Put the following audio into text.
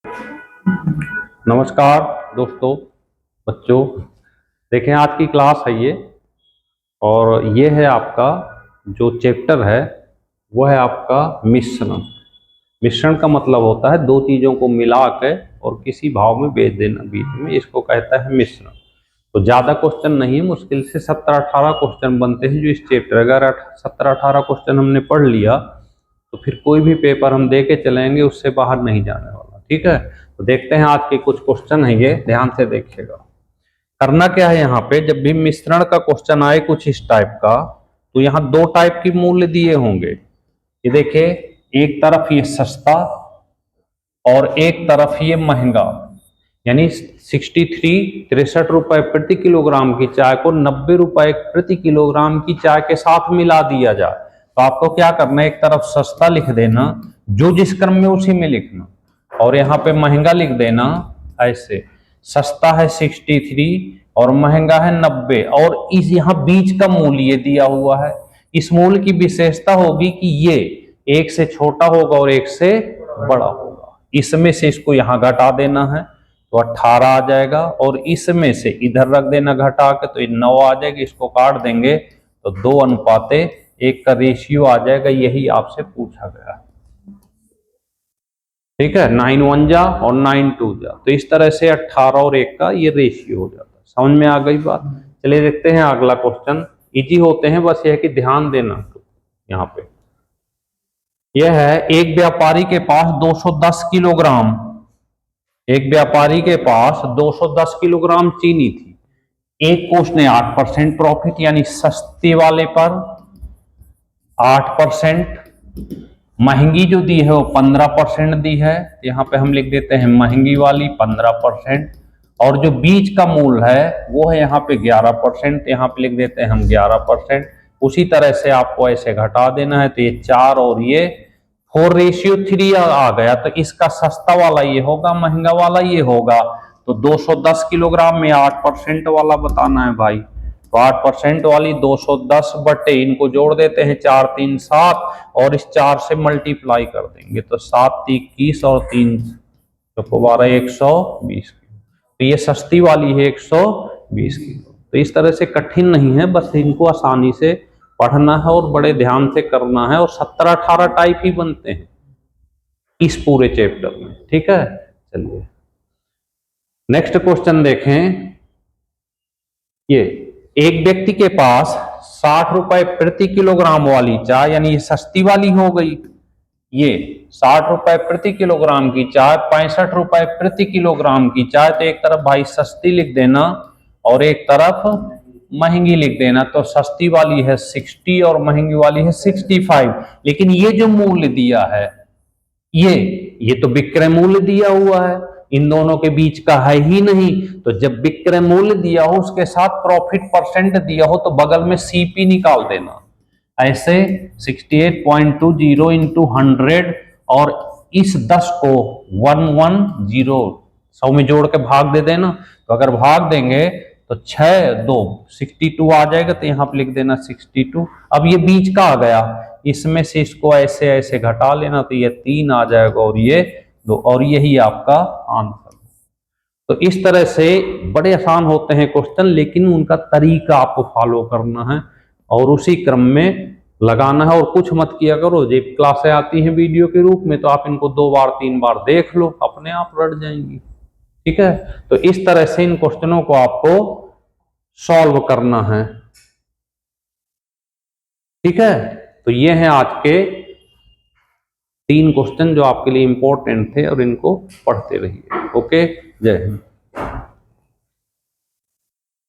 नमस्कार दोस्तों, बच्चों। देखें, आज की क्लास है ये, और ये है आपका जो चैप्टर है वो है आपका मिश्रण। मिश्रण का मतलब होता है दो चीज़ों को मिला के और किसी भाव में बेच देना बीच में, इसको कहता है मिश्रण। तो ज़्यादा क्वेश्चन नहीं है, मुश्किल से 17-18 क्वेश्चन बनते हैं जो इस चैप्टर। अगर 17-18 क्वेश्चन हमने पढ़ लिया तो फिर कोई भी पेपर हम दे के चलेंगे, उससे बाहर नहीं जाने वाला। ठीक है, तो देखते हैं आज के कुछ क्वेश्चन है, ये ध्यान से देखिएगा। करना क्या है, यहाँ पे जब भी मिश्रण का क्वेश्चन आए कुछ इस टाइप का, तो यहाँ दो टाइप की मूल्य दिए होंगे। ये देखिए, एक तरफ ये सस्ता और एक तरफ ये महंगा, यानी 63 रुपए प्रति किलोग्राम की चाय को 90 रुपए प्रति किलोग्राम की चाय के साथ मिला दिया जाए। तो आपको क्या करना है, एक तरफ सस्ता लिख देना जो जिस क्रम में उसी में लिखना, और यहाँ पे महंगा लिख देना ऐसे। सस्ता है 63 और महंगा है 90, और इस यहाँ बीच का मूल्य ये दिया हुआ है। इस मूल्य की विशेषता होगी कि ये एक से छोटा होगा और एक से बड़ा होगा। इसमें से इसको यहाँ घटा देना है तो 18 आ जाएगा, और इसमें से इधर रख देना घटा के तो 9 आ जाएगी। इसको काट देंगे तो 2:1 का रेशियो आ जाएगा। यही आपसे पूछा गया है। ठीक है, 9 1 जा और 9 2 जा, तो इस तरह से 18 और 1 का ये रेशियो हो जाता है। समझ में आ गई बात? चलिए देखते हैं अगला क्वेश्चन। इजी होते हैं, बस यह है कि ध्यान देना। तो यहाँ पे यह है, एक व्यापारी के पास 210 किलोग्राम, एक व्यापारी के पास 210 किलोग्राम चीनी थी। एक को उसने 8% प्रॉफिट, यानी सस्ते वाले पर 8%, महंगी जो दी है वो 15% दी है। यहाँ पे हम लिख देते हैं महंगी वाली 15%, और जो बीच का मूल्य है वो है यहाँ पे 11%, यहाँ पे लिख देते हैं हम 11%। उसी तरह से आपको ऐसे घटा देना है, तो ये 4 और ये 4:3 आ गया। तो इसका सस्ता वाला ये होगा, महंगा वाला ये होगा। तो 210 किलोग्राम में 8% वाला बताना है भाई, तो 8% वाली 210 बटे इनको जोड़ देते हैं 4 3 7, और इस 4 से मल्टीप्लाई कर देंगे तो 7 21 और 3 12 120 किलो। तो ये सस्ती वाली है 120 किलो। तो इस तरह से कठिन नहीं है, बस इनको आसानी से पढ़ना है और बड़े ध्यान से करना है, और 17-18 टाइप ही बनते हैं इस पूरे चैप्टर में। ठीक है, चलिए नेक्स्ट क्वेश्चन देखें। ये एक व्यक्ति के पास 60 रुपए प्रति किलोग्राम वाली चाय, यानी ये सस्ती वाली हो गई। ये 60 रुपए प्रति किलोग्राम की चाय, 65 रुपए प्रति किलोग्राम की चाय। तो एक तरफ भाई सस्ती लिख देना और एक तरफ महंगी लिख देना। तो सस्ती वाली है 60 और महंगी वाली है 65। लेकिन ये जो मूल्य दिया है ये तो विक्रय मूल्य दिया हुआ है, इन दोनों के बीच का है ही नहीं। तो जब विक्रय मूल्य दिया हो उसके साथ प्रॉफिट परसेंट दिया हो तो बगल में सीपी निकाल देना। ऐसे 68.20 इंटू 100, और इस 10 को 110 में जोड़ के भाग दे देना। तो अगर भाग देंगे तो 6 2 62 आ जाएगा, तो यहाँ पे लिख देना 62। अब ये बीच का आ गया, इसमें से इसको ऐसे ऐसे घटा लेना, तो ये 3 आ जाएगा और ये 2, और यही आपका आंसर। तो इस तरह से बड़े आसान होते हैं क्वेश्चन, लेकिन उनका तरीका आपको फॉलो करना है और उसी क्रम में लगाना है, और कुछ मत किया करो। जब क्लासें आती हैं वीडियो के रूप में तो आप इनको 2 बार 3 बार देख लो, अपने आप रट जाएंगी। ठीक है, तो इस तरह से इन क्वेश्चनों को आपको सॉल्व करना है। ठीक है, तो ये हैं आज के 3 क्वेश्चन जो आपके लिए इंपॉर्टेंट थे, और इनको पढ़ते रहिए। ओके, जय हिंद।